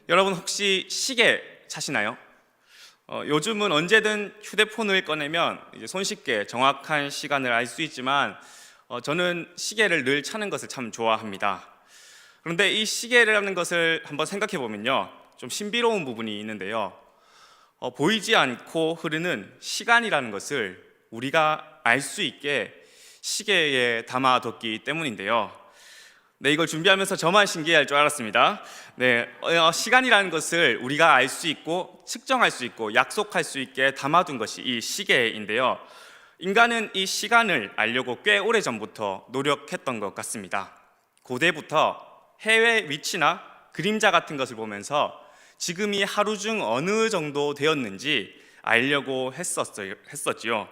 여러분 혹시 시계 차시나요? 요즘은 언제든 휴대폰을 꺼내면 이제 손쉽게 정확한 시간을 알 수 있지만 저는 시계를 늘 차는 것을 참 좋아합니다. 그런데 이 시계라는 것을 한번 생각해 보면요, 좀 신비로운 부분이 있는데요. 보이지 않고 흐르는 시간이라는 것을 우리가 알 수 있게 시계에 담아뒀기 때문인데요. 네, 이걸 준비하면서 저만 신기할 줄 알았습니다. 네, 시간이라는 것을 우리가 알 수 있고 측정할 수 있고 약속할 수 있게 담아둔 것이 이 시계인데요. 인간은 이 시간을 알려고 꽤 오래전부터 노력했던 것 같습니다. 고대부터 해외 위치나 그림자 같은 것을 보면서 지금이 하루 중 어느 정도 되었는지 알려고 했었지요.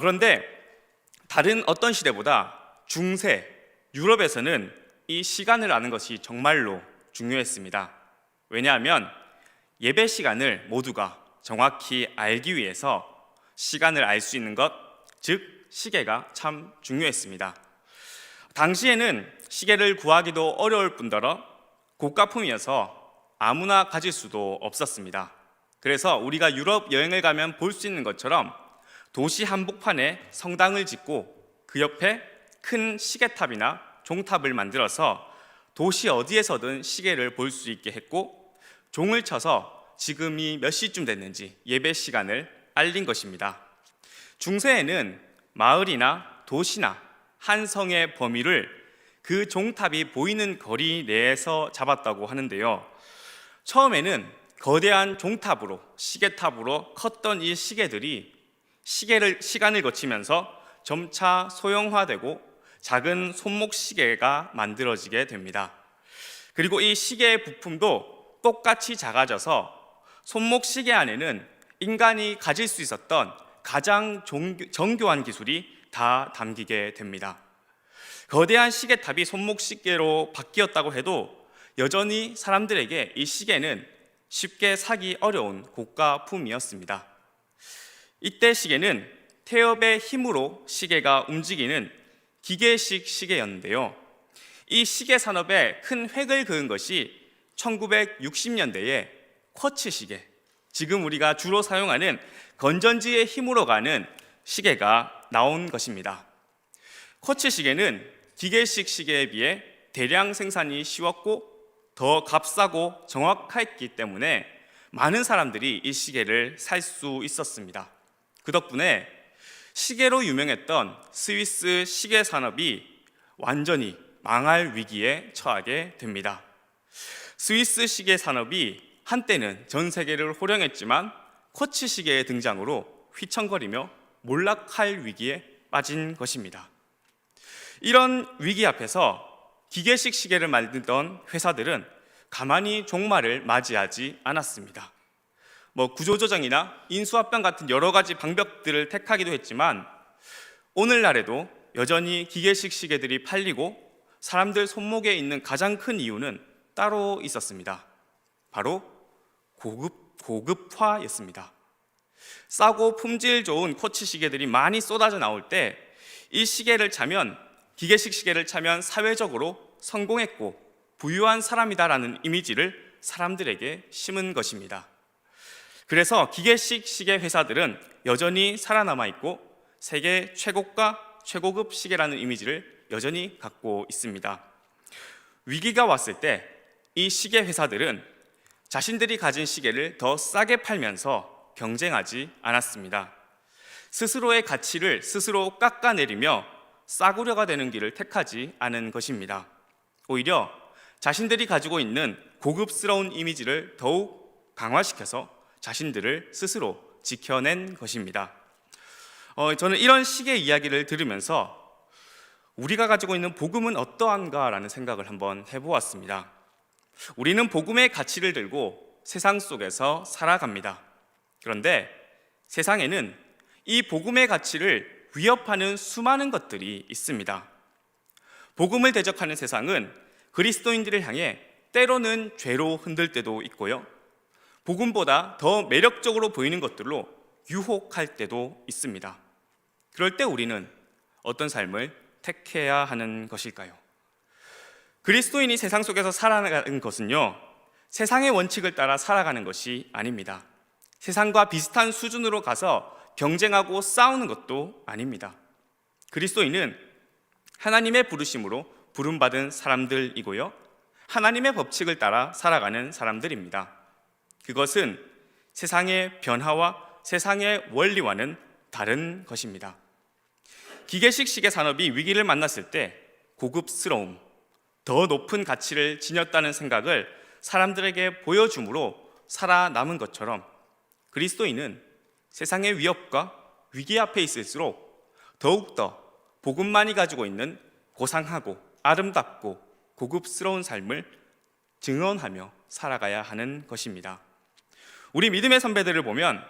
그런데 다른 어떤 시대보다 중세 유럽에서는 이 시간을 아는 것이 정말로 중요했습니다. 왜냐하면 예배 시간을 모두가 정확히 알기 위해서 시간을 알 수 있는 것, 즉 시계가 참 중요했습니다. 당시에는 시계를 구하기도 어려울 뿐더러 고가품이어서 아무나 가질 수도 없었습니다. 그래서 우리가 유럽 여행을 가면 볼 수 있는 것처럼 도시 한복판에 성당을 짓고 그 옆에 큰 시계탑이나 종탑을 만들어서 도시 어디에서든 시계를 볼 수 있게 했고, 종을 쳐서 지금이 몇 시쯤 됐는지 예배 시간을 알린 것입니다. 중세에는 마을이나 도시나 한 성의 범위를 그 종탑이 보이는 거리 내에서 잡았다고 하는데요. 처음에는 거대한 종탑으로, 시계탑으로 컸던 이 시계들이 시간을 거치면서 점차 소형화되고 작은 손목 시계가 만들어지게 됩니다. 그리고 이 시계의 부품도 똑같이 작아져서 손목 시계 안에는 인간이 가질 수 있었던 가장 정교한 기술이 다 담기게 됩니다. 거대한 시계탑이 손목 시계로 바뀌었다고 해도 여전히 사람들에게 이 시계는 쉽게 사기 어려운 고가품이었습니다. 이때 시계는 태엽의 힘으로 시계가 움직이는 기계식 시계였는데요. 이 시계 산업에 큰 획을 그은 것이 1960년대에 쿼츠 시계, 지금 우리가 주로 사용하는 건전지의 힘으로 가는 시계가 나온 것입니다. 쿼츠 시계는 기계식 시계에 비해 대량 생산이 쉬웠고 더 값싸고 정확했기 때문에 많은 사람들이 이 시계를 살 수 있었습니다. 그 덕분에 시계로 유명했던 스위스 시계 산업이 완전히 망할 위기에 처하게 됩니다. 스위스 시계 산업이 한때는 전 세계를 호령했지만 쿼츠 시계의 등장으로 휘청거리며 몰락할 위기에 빠진 것입니다. 이런 위기 앞에서 기계식 시계를 만들던 회사들은 가만히 종말을 맞이하지 않았습니다. 구조조정이나 인수합병 같은 여러 가지 방법들을 택하기도 했지만 오늘날에도 여전히 기계식 시계들이 팔리고 사람들 손목에 있는 가장 큰 이유는 따로 있었습니다. 바로 고급화였습니다. 싸고 품질 좋은 쿼츠 시계들이 많이 쏟아져 나올 때 이 시계를 차면, 기계식 시계를 차면 사회적으로 성공했고 부유한 사람이다라는 이미지를 사람들에게 심은 것입니다. 그래서 기계식 시계 회사들은 여전히 살아남아 있고 세계 최고가, 최고급 시계라는 이미지를 여전히 갖고 있습니다. 위기가 왔을 때 이 시계 회사들은 자신들이 가진 시계를 더 싸게 팔면서 경쟁하지 않았습니다. 스스로의 가치를 스스로 깎아내리며 싸구려가 되는 길을 택하지 않은 것입니다. 오히려 자신들이 가지고 있는 고급스러운 이미지를 더욱 강화시켜서 자신들을 스스로 지켜낸 것입니다. 저는 이런 식의 이야기를 들으면서 우리가 가지고 있는 복음은 어떠한가라는 생각을 한번 해보았습니다. 우리는 복음의 가치를 들고 세상 속에서 살아갑니다. 그런데 세상에는 이 복음의 가치를 위협하는 수많은 것들이 있습니다. 복음을 대적하는 세상은 그리스도인들을 향해 때로는 죄로 흔들 때도 있고요, 복음보다 더 매력적으로 보이는 것들로 유혹할 때도 있습니다. 그럴 때 우리는 어떤 삶을 택해야 하는 것일까요? 그리스도인이 세상 속에서 살아가는 것은요, 세상의 원칙을 따라 살아가는 것이 아닙니다. 세상과 비슷한 수준으로 가서 경쟁하고 싸우는 것도 아닙니다. 그리스도인은 하나님의 부르심으로 부름받은 사람들이고요, 하나님의 법칙을 따라 살아가는 사람들입니다. 그것은 세상의 변화와 세상의 원리와는 다른 것입니다. 기계식 시계 산업이 위기를 만났을 때 고급스러움, 더 높은 가치를 지녔다는 생각을 사람들에게 보여줌으로 살아남은 것처럼 그리스도인은 세상의 위협과 위기 앞에 있을수록 더욱더 복음만이 가지고 있는 고상하고 아름답고 고급스러운 삶을 증언하며 살아가야 하는 것입니다. 우리 믿음의 선배들을 보면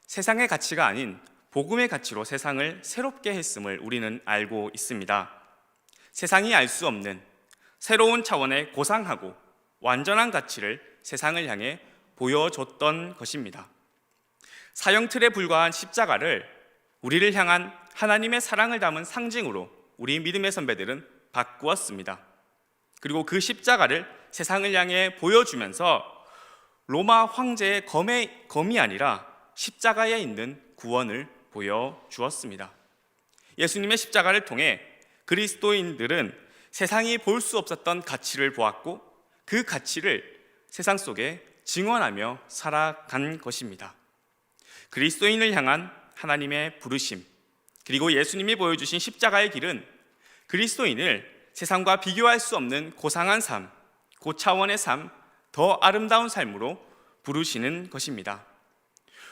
세상의 가치가 아닌 복음의 가치로 세상을 새롭게 했음을 우리는 알고 있습니다. 세상이 알 수 없는 새로운 차원의 고상하고 완전한 가치를 세상을 향해 보여줬던 것입니다. 사형 틀에 불과한 십자가를 우리를 향한 하나님의 사랑을 담은 상징으로 우리 믿음의 선배들은 바꾸었습니다. 그리고 그 십자가를 세상을 향해 보여주면서 로마 황제의 검이 아니라 십자가에 있는 구원을 보여주었습니다. 예수님의 십자가를 통해 그리스도인들은 세상이 볼 수 없었던 가치를 보았고 그 가치를 세상 속에 증언하며 살아간 것입니다. 그리스도인을 향한 하나님의 부르심, 그리고 예수님이 보여주신 십자가의 길은 그리스도인을 세상과 비교할 수 없는 고상한 삶, 고차원의 삶, 더 아름다운 삶으로 부르시는 것입니다.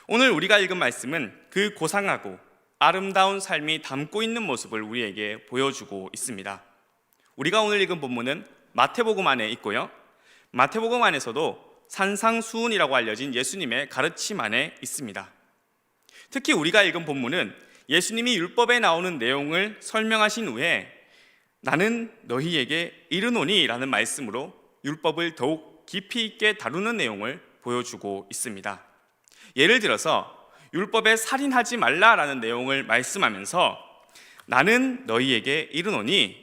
오늘 우리가 읽은 말씀은 그 고상하고 아름다운 삶이 담고 있는 모습을 우리에게 보여주고 있습니다. 우리가 오늘 읽은 본문은 마태복음 안에 있고요, 마태복음 안에서도 산상수훈이라고 알려진 예수님의 가르침 안에 있습니다. 특히 우리가 읽은 본문은 예수님이 율법에 나오는 내용을 설명하신 후에 나는 너희에게 이르노니 라는 말씀으로 율법을 더욱 깊이 있게 다루는 내용을 보여주고 있습니다. 예를 들어서 율법에 살인하지 말라라는 내용을 말씀하면서 나는 너희에게 이르노니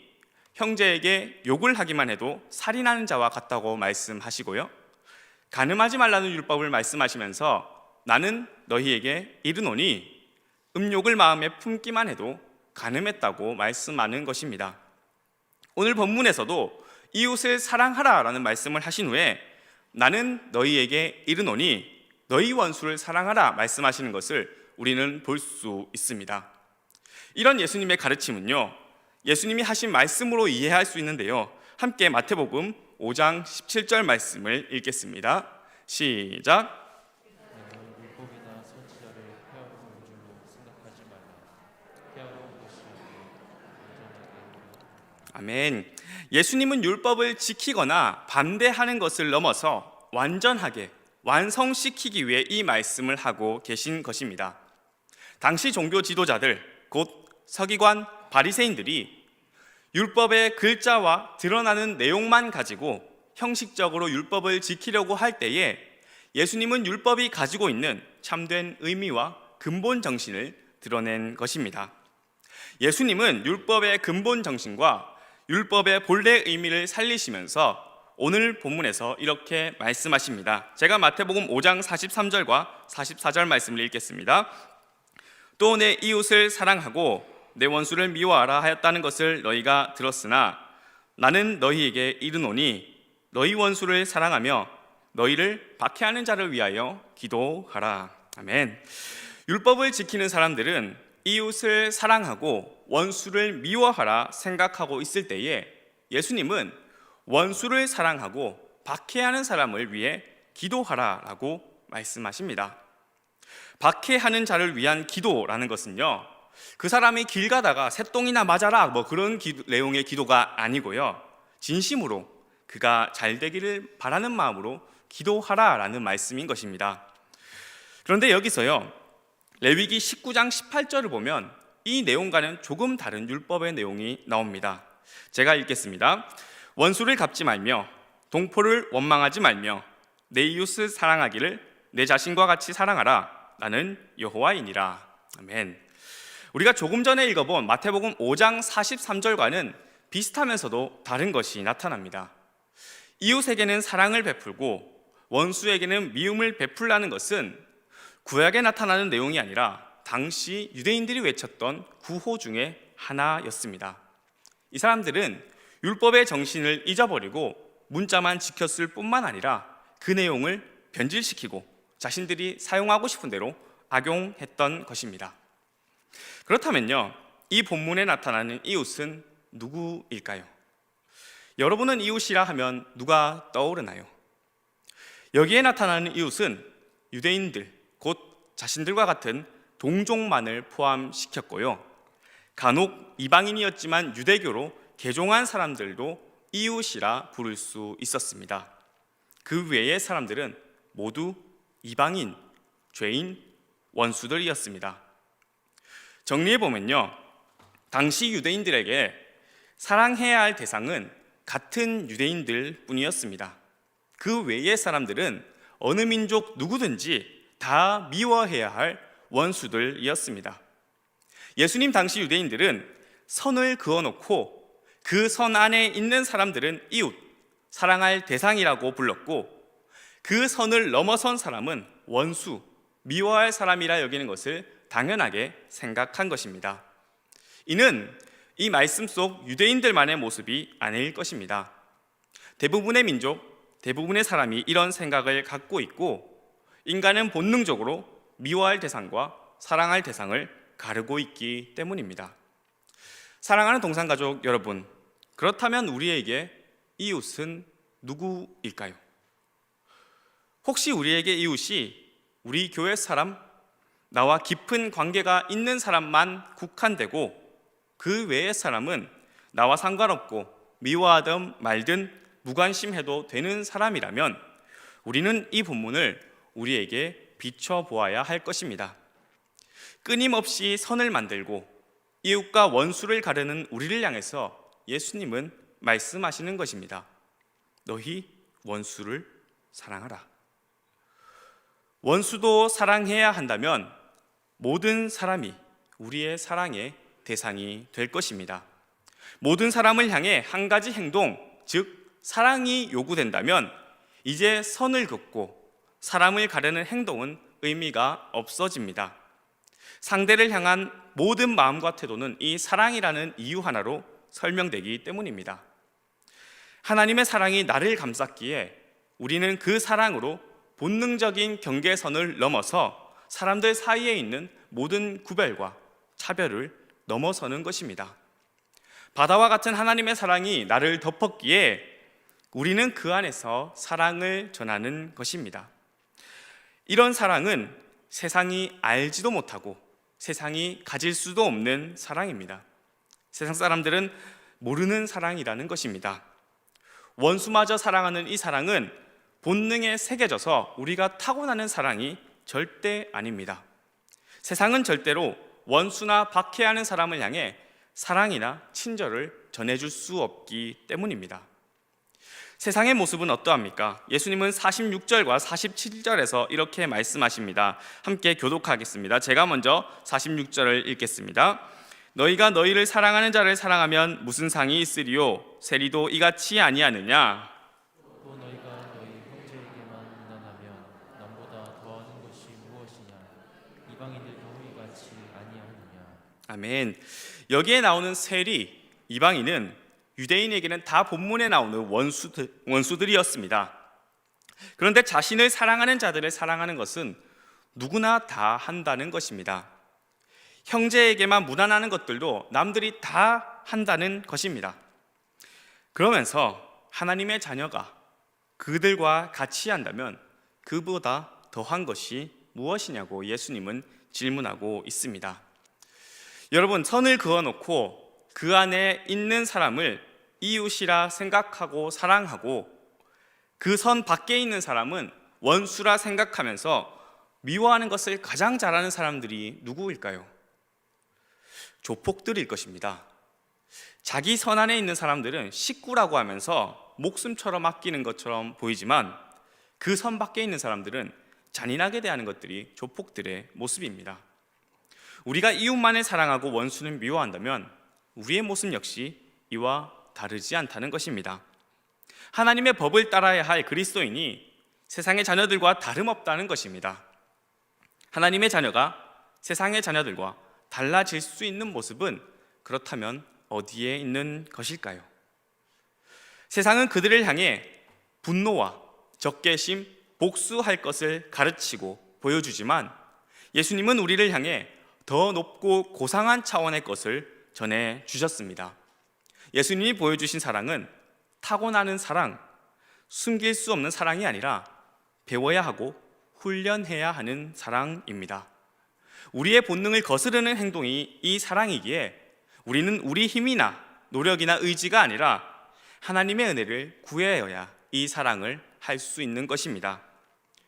형제에게 욕을 하기만 해도 살인하는 자와 같다고 말씀하시고요, 간음하지 말라는 율법을 말씀하시면서 나는 너희에게 이르노니 음욕을 마음에 품기만 해도 간음했다고 말씀하는 것입니다. 오늘 본문에서도 이웃을 사랑하라 라는 말씀을 하신 후에 나는 너희에게 이르노니 너희 원수를 사랑하라 말씀하시는 것을 우리는 볼 수 있습니다. 이런 예수님의 가르침은요, 예수님이 하신 말씀으로 이해할 수 있는데요, 함께 마태복음 5장 17절 말씀을 읽겠습니다. 시작. 율법이나 선지자를 폐하는 줄로 생각하지 말라. 폐하는 것이 완전하게. 아멘. 예수님은 율법을 지키거나 반대하는 것을 넘어서 완전하게 완성시키기 위해 이 말씀을 하고 계신 것입니다. 당시 종교 지도자들, 곧 서기관, 바리새인들이 율법의 글자와 드러나는 내용만 가지고 형식적으로 율법을 지키려고 할 때에 예수님은 율법이 가지고 있는 참된 의미와 근본 정신을 드러낸 것입니다. 예수님은 율법의 근본 정신과 율법의 본래 의미를 살리시면서 오늘 본문에서 이렇게 말씀하십니다. 제가 마태복음 5장 43절과 44절 말씀을 읽겠습니다. 또 내 이웃을 사랑하고 내 원수를 미워하라 하였다는 것을 너희가 들었으나 나는 너희에게 이르노니 너희 원수를 사랑하며 너희를 박해하는 자를 위하여 기도하라. 아멘. 율법을 지키는 사람들은 이웃을 사랑하고 원수를 미워하라 생각하고 있을 때에 예수님은 원수를 사랑하고 박해하는 사람을 위해 기도하라라고 말씀하십니다. 박해하는 자를 위한 기도라는 것은요, 그 사람이 길 가다가 새똥이나 맞아라 그런 내용의 기도가 아니고요, 진심으로 그가 잘 되기를 바라는 마음으로 기도하라라는 말씀인 것입니다. 그런데 여기서요, 레위기 19장 18절을 보면 이 내용과는 조금 다른 율법의 내용이 나옵니다. 제가 읽겠습니다. 원수를 갚지 말며 동포를 원망하지 말며 내 이웃을 사랑하기를 내 자신과 같이 사랑하라. 나는 여호와이니라. 아멘. 우리가 조금 전에 읽어본 마태복음 5장 43절과는 비슷하면서도 다른 것이 나타납니다. 이웃에게는 사랑을 베풀고 원수에게는 미움을 베풀라는 것은 구약에 나타나는 내용이 아니라 당시 유대인들이 외쳤던 구호 중에 하나였습니다. 이 사람들은 율법의 정신을 잊어버리고 문자만 지켰을 뿐만 아니라 그 내용을 변질시키고 자신들이 사용하고 싶은 대로 악용했던 것입니다. 그렇다면요, 이 본문에 나타나는 이웃은 누구일까요? 여러분은 이웃이라 하면 누가 떠오르나요? 여기에 나타나는 이웃은 유대인들, 곧 자신들과 같은 동족만을 포함시켰고요, 간혹 이방인이었지만 유대교로 개종한 사람들도 이웃이라 부를 수 있었습니다. 그 외의 사람들은 모두 이방인, 죄인, 원수들이었습니다. 정리해보면요, 당시 유대인들에게 사랑해야 할 대상은 같은 유대인들 뿐이었습니다. 그 외의 사람들은 어느 민족 누구든지 다 미워해야 할 원수들이었습니다. 예수님 당시 유대인들은 선을 그어놓고 그 선 안에 있는 사람들은 이웃, 사랑할 대상이라고 불렀고, 그 선을 넘어선 사람은 원수, 미워할 사람이라 여기는 것을 당연하게 생각한 것입니다. 이는 이 말씀 속 유대인들만의 모습이 아닐 것입니다. 대부분의 민족, 대부분의 사람이 이런 생각을 갖고 있고, 인간은 본능적으로 미워할 대상과 사랑할 대상을 가르고 있기 때문입니다. 사랑하는 동산가족 여러분, 그렇다면 우리에게 이웃은 누구일까요? 혹시 우리에게 이웃이 우리 교회 사람, 나와 깊은 관계가 있는 사람만 국한되고 그 외의 사람은 나와 상관없고 미워하든 말든 무관심해도 되는 사람이라면 우리는 이 본문을 우리에게 비춰보아야 할 것입니다. 끊임없이 선을 만들고 이웃과 원수를 가르는 우리를 향해서 예수님은 말씀하시는 것입니다. 너희 원수를 사랑하라. 원수도 사랑해야 한다면 모든 사람이 우리의 사랑의 대상이 될 것입니다. 모든 사람을 향해 한 가지 행동, 즉 사랑이 요구된다면 이제 선을 긋고 사람을 가르는 행동은 의미가 없어집니다. 상대를 향한 모든 마음과 태도는 이 사랑이라는 이유 하나로 설명되기 때문입니다. 하나님의 사랑이 나를 감쌌기에 우리는 그 사랑으로 본능적인 경계선을 넘어서 사람들 사이에 있는 모든 구별과 차별을 넘어서는 것입니다. 바다와 같은 하나님의 사랑이 나를 덮었기에 우리는 그 안에서 사랑을 전하는 것입니다. 이런 사랑은 세상이 알지도 못하고 세상이 가질 수도 없는 사랑입니다. 세상 사람들은 모르는 사랑이라는 것입니다. 원수마저 사랑하는 이 사랑은 본능에 새겨져서 우리가 타고나는 사랑이 절대 아닙니다. 세상은 절대로 원수나 박해하는 사람을 향해 사랑이나 친절을 전해줄 수 없기 때문입니다. 세상의 모습은 어떠합니까? 예수님은 46절과 47절에서 이렇게 말씀하십니다. 함께 교독하겠습니다. 제가 먼저 46절을 읽겠습니다. 너희가 너희를 사랑하는 자를 사랑하면 무슨 상이 있으리요? 세리도 이같이 아니하느냐? 또 너희가 너희 형제에게만 무난하면 남보다 더하는 것이 무엇이냐? 이방인들도 이같이 아니하느냐? 아멘. 여기에 나오는 세리, 이방인은 유대인에게는 다 본문에 나오는 원수들이었습니다. 그런데 자신을 사랑하는 자들을 사랑하는 것은 누구나 다 한다는 것입니다. 형제에게만 무난하는 것들도 남들이 다 한다는 것입니다. 그러면서 하나님의 자녀가 그들과 같이 한다면 그보다 더한 것이 무엇이냐고 예수님은 질문하고 있습니다. 여러분, 선을 그어놓고 그 안에 있는 사람을 이웃이라 생각하고 사랑하고 그 선 밖에 있는 사람은 원수라 생각하면서 미워하는 것을 가장 잘하는 사람들이 누구일까요? 조폭들일 것입니다. 자기 선 안에 있는 사람들은 식구라고 하면서 목숨처럼 아끼는 것처럼 보이지만 그 선 밖에 있는 사람들은 잔인하게 대하는 것들이 조폭들의 모습입니다. 우리가 이웃만을 사랑하고 원수는 미워한다면 우리의 모습 역시 이와 다르지 않다는 것입니다. 하나님의 법을 따라야 할 그리스도인이 세상의 자녀들과 다름없다는 것입니다. 하나님의 자녀가 세상의 자녀들과 달라질 수 있는 모습은 그렇다면 어디에 있는 것일까요? 세상은 그들을 향해 분노와 적개심, 복수할 것을 가르치고 보여주지만 예수님은 우리를 향해 더 높고 고상한 차원의 것을 전해 주셨습니다. 예수님이 보여주신 사랑은 타고나는 사랑, 숨길 수 없는 사랑이 아니라 배워야 하고 훈련해야 하는 사랑입니다. 우리의 본능을 거스르는 행동이 이 사랑이기에 우리는 우리 힘이나 노력이나 의지가 아니라 하나님의 은혜를 구해야 이 사랑을 할 수 있는 것입니다.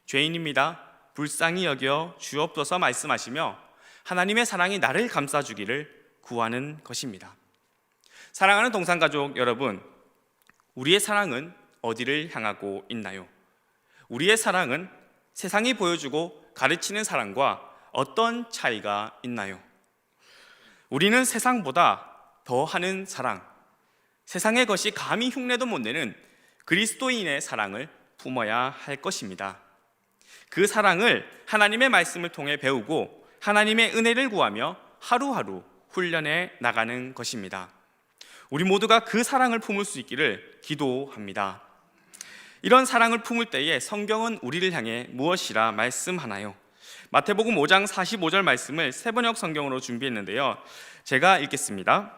죄인입니다. 불쌍히 여겨 주옵소서 말씀하시며 하나님의 사랑이 나를 감싸주기를 구하는 것입니다. 사랑하는 동산가족 여러분, 우리의 사랑은 어디를 향하고 있나요? 우리의 사랑은 세상이 보여주고 가르치는 사랑과 어떤 차이가 있나요? 우리는 세상보다 더하는 사랑, 세상의 것이 감히 흉내도 못 내는 그리스도인의 사랑을 품어야 할 것입니다. 그 사랑을 하나님의 말씀을 통해 배우고 하나님의 은혜를 구하며 하루하루 훈련해 나가는 것입니다. 우리 모두가 그 사랑을 품을 수 있기를 기도합니다. 이런 사랑을 품을 때에 성경은 우리를 향해 무엇이라 말씀하나요? 마태복음 5장 45절 말씀을 세번역 성경으로 준비했는데요, 제가 읽겠습니다.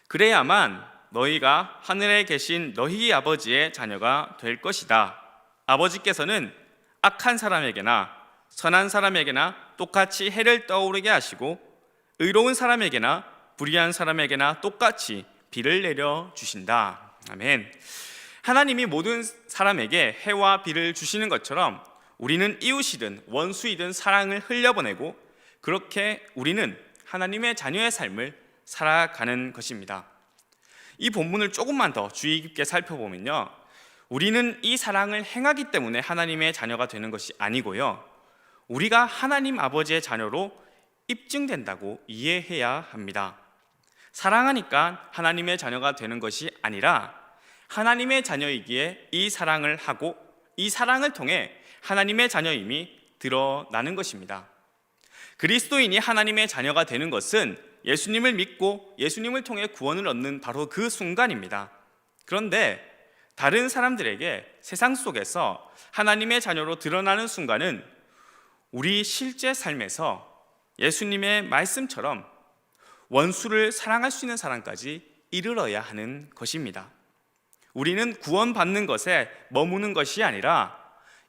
그래야만 너희가 하늘에 계신 너희 아버지의 자녀가 될 것이다. 아버지께서는 악한 사람에게나 선한 사람에게나 똑같이 해를 떠오르게 하시고 의로운 사람에게나 불의한 사람에게나 똑같이 비를 내려 주신다. 아멘. 하나님이 모든 사람에게 해와 비를 주시는 것처럼 우리는 이웃이든 원수이든 사랑을 흘려보내고 그렇게 우리는 하나님의 자녀의 삶을 살아가는 것입니다. 이 본문을 조금만 더 주의 깊게 살펴보면요, 우리는 이 사랑을 행하기 때문에 하나님의 자녀가 되는 것이 아니고요, 우리가 하나님 아버지의 자녀로 입증된다고 이해해야 합니다. 사랑하니까 하나님의 자녀가 되는 것이 아니라 하나님의 자녀이기에 이 사랑을 하고 이 사랑을 통해 하나님의 자녀임이 드러나는 것입니다. 그리스도인이 하나님의 자녀가 되는 것은 예수님을 믿고 예수님을 통해 구원을 얻는 바로 그 순간입니다. 그런데 다른 사람들에게 세상 속에서 하나님의 자녀로 드러나는 순간은 우리 실제 삶에서 예수님의 말씀처럼 원수를 사랑할 수 있는 사랑까지 이르러야 하는 것입니다. 우리는 구원받는 것에 머무는 것이 아니라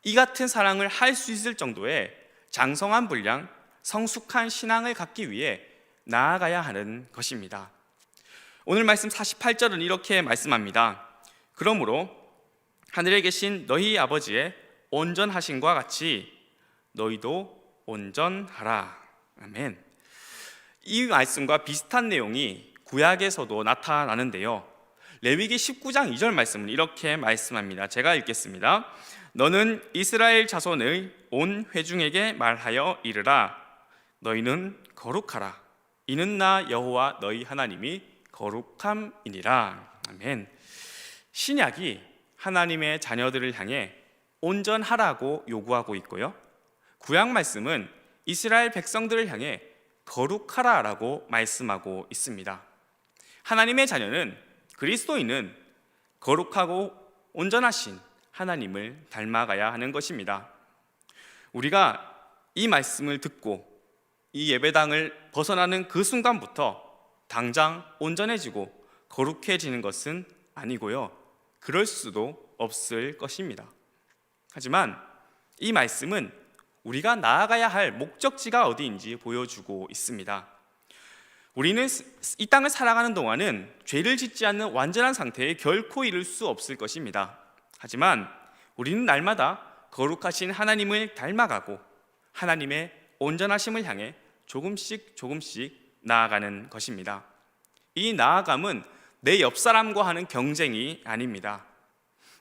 이 같은 사랑을 할 수 있을 정도의 장성한 분량, 성숙한 신앙을 갖기 위해 나아가야 하는 것입니다. 오늘 말씀 48절은 이렇게 말씀합니다. 그러므로 하늘에 계신 너희 아버지의 온전하심과 같이 너희도 온전하라. 아멘. 이 말씀과 비슷한 내용이 구약에서도 나타나는데요, 레위기 19장 2절 말씀은 이렇게 말씀합니다. 제가 읽겠습니다. 너는 이스라엘 자손의 온 회중에게 말하여 이르라. 너희는 거룩하라. 이는 나 여호와 너희 하나님이 거룩함이니라. 아멘. 신약이 하나님의 자녀들을 향해 온전하라고 요구하고 있고요, 구약 말씀은 이스라엘 백성들을 향해 거룩하라라고 말씀하고 있습니다. 하나님의 자녀는, 그리스도인은 거룩하고 온전하신 하나님을 닮아가야 하는 것입니다. 우리가 이 말씀을 듣고 이 예배당을 벗어나는 그 순간부터 당장 온전해지고 거룩해지는 것은 아니고요, 그럴 수도 없을 것입니다. 하지만 이 말씀은 우리가 나아가야 할 목적지가 어디인지 보여주고 있습니다. 우리는 이 땅을 살아가는 동안은 죄를 짓지 않는 완전한 상태에 결코 이를 수 없을 것입니다. 하지만 우리는 날마다 거룩하신 하나님을 닮아가고 하나님의 온전하심을 향해 조금씩 나아가는 것입니다. 이 나아감은 내 옆사람과 하는 경쟁이 아닙니다.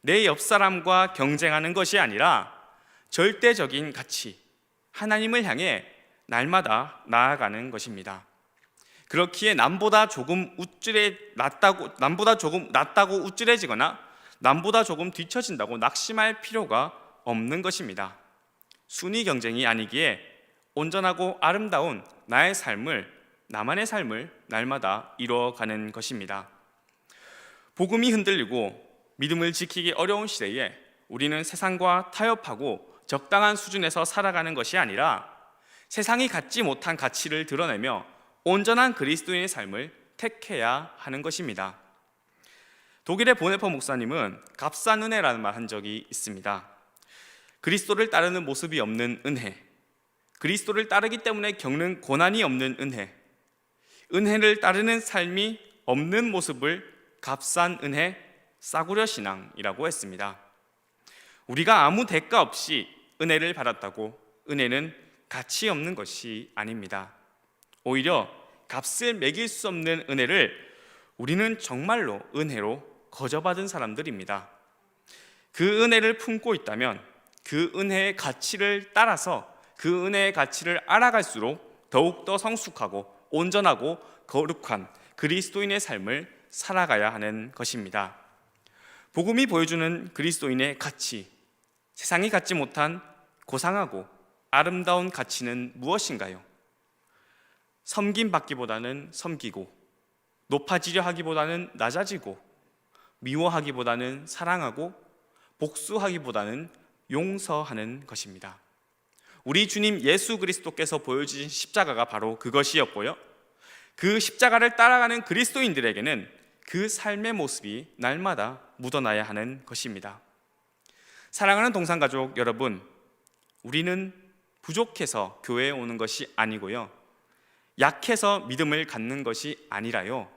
내 옆사람과 경쟁하는 것이 아니라 절대적인 가치, 하나님을 향해 날마다 나아가는 것입니다. 그렇기에 남보다 조금 낫다고 우쭐해지거나 남보다 조금 뒤처진다고 낙심할 필요가 없는 것입니다. 순위 경쟁이 아니기에 온전하고 아름다운 나만의 삶을 날마다 이루어가는 것입니다. 복음이 흔들리고 믿음을 지키기 어려운 시대에 우리는 세상과 타협하고 적당한 수준에서 살아가는 것이 아니라 세상이 갖지 못한 가치를 드러내며 온전한 그리스도인의 삶을 택해야 하는 것입니다. 독일의 보네퍼 목사님은 값싼 은혜라는 말 한 적이 있습니다. 그리스도를 따르는 모습이 없는 은혜, 그리스도를 따르기 때문에 겪는 고난이 없는 은혜, 은혜를 따르는 삶이 없는 모습을 값싼 은혜, 싸구려 신앙이라고 했습니다. 우리가 아무 대가 없이 은혜를 받았다고 은혜는 가치 없는 것이 아닙니다. 오히려 값을 매길 수 없는 은혜를 우리는 정말로 은혜로 거저받은 사람들입니다. 그 은혜를 품고 있다면 그 은혜의 가치를 따라서 그 은혜의 가치를 알아갈수록 더욱더 성숙하고 온전하고 거룩한 그리스도인의 삶을 살아가야 하는 것입니다. 복음이 보여주는 그리스도인의 가치, 세상이 갖지 못한 고상하고 아름다운 가치는 무엇인가요? 섬김받기보다는 섬기고, 높아지려 하기보다는 낮아지고, 미워하기보다는 사랑하고, 복수하기보다는 용서하는 것입니다. 우리 주님 예수 그리스도께서 보여주신 십자가가 바로 그것이었고요, 그 십자가를 따라가는 그리스도인들에게는 그 삶의 모습이 날마다 묻어나야 하는 것입니다. 사랑하는 동산가족 여러분, 우리는 부족해서 교회에 오는 것이 아니고요, 약해서 믿음을 갖는 것이 아니라요,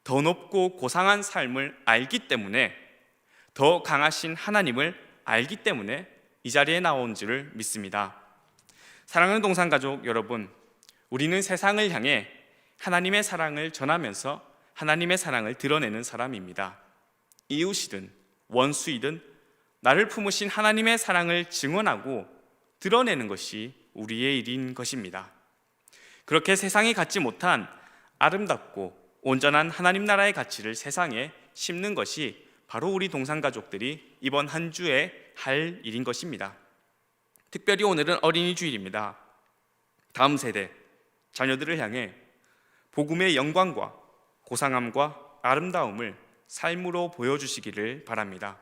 더 높고 고상한 삶을 알기 때문에, 더 강하신 하나님을 알기 때문에 이 자리에 나온 줄을 믿습니다. 사랑하는 동산가족 여러분, 우리는 세상을 향해 하나님의 사랑을 전하면서 하나님의 사랑을 드러내는 사람입니다. 이웃이든 원수이든 나를 품으신 하나님의 사랑을 증언하고 드러내는 것이 우리의 일인 것입니다. 그렇게 세상이 갖지 못한 아름답고 온전한 하나님 나라의 가치를 세상에 심는 것이 바로 우리 동산가족들이 이번 한 주에 할 일인 것입니다. 특별히 오늘은 어린이 주일입니다. 다음 세대, 자녀들을 향해 복음의 영광과 고상함과 아름다움을 삶으로 보여주시기를 바랍니다.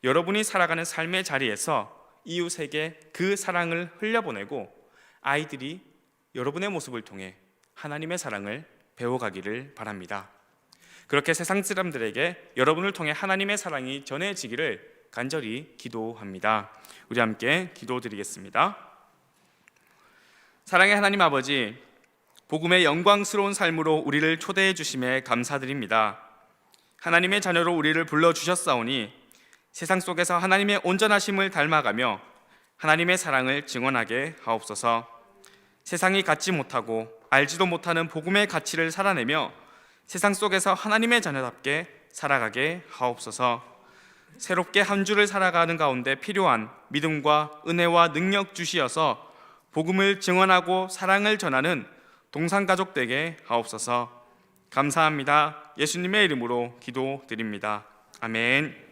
여러분이 살아가는 삶의 자리에서 이웃에게 그 사랑을 흘려보내고 아이들이 여러분의 모습을 통해 하나님의 사랑을 배워가기를 바랍니다. 그렇게 세상 사람들에게 여러분을 통해 하나님의 사랑이 전해지기를 간절히 기도합니다. 우리 함께 기도드리겠습니다. 사랑의 하나님 아버지, 복음의 영광스러운 삶으로 우리를 초대해 주심에 감사드립니다. 하나님의 자녀로 우리를 불러주셨사오니 세상 속에서 하나님의 온전하심을 닮아가며 하나님의 사랑을 증언하게 하옵소서. 세상이 갖지 못하고 알지도 못하는 복음의 가치를 살아내며 세상 속에서 하나님의 자녀답게 살아가게 하옵소서. 새롭게 한 주를 살아가는 가운데 필요한 믿음과 은혜와 능력 주시어서 복음을 증언하고 사랑을 전하는 동산가족 되게 하옵소서. 감사합니다. 예수님의 이름으로 기도드립니다. 아멘.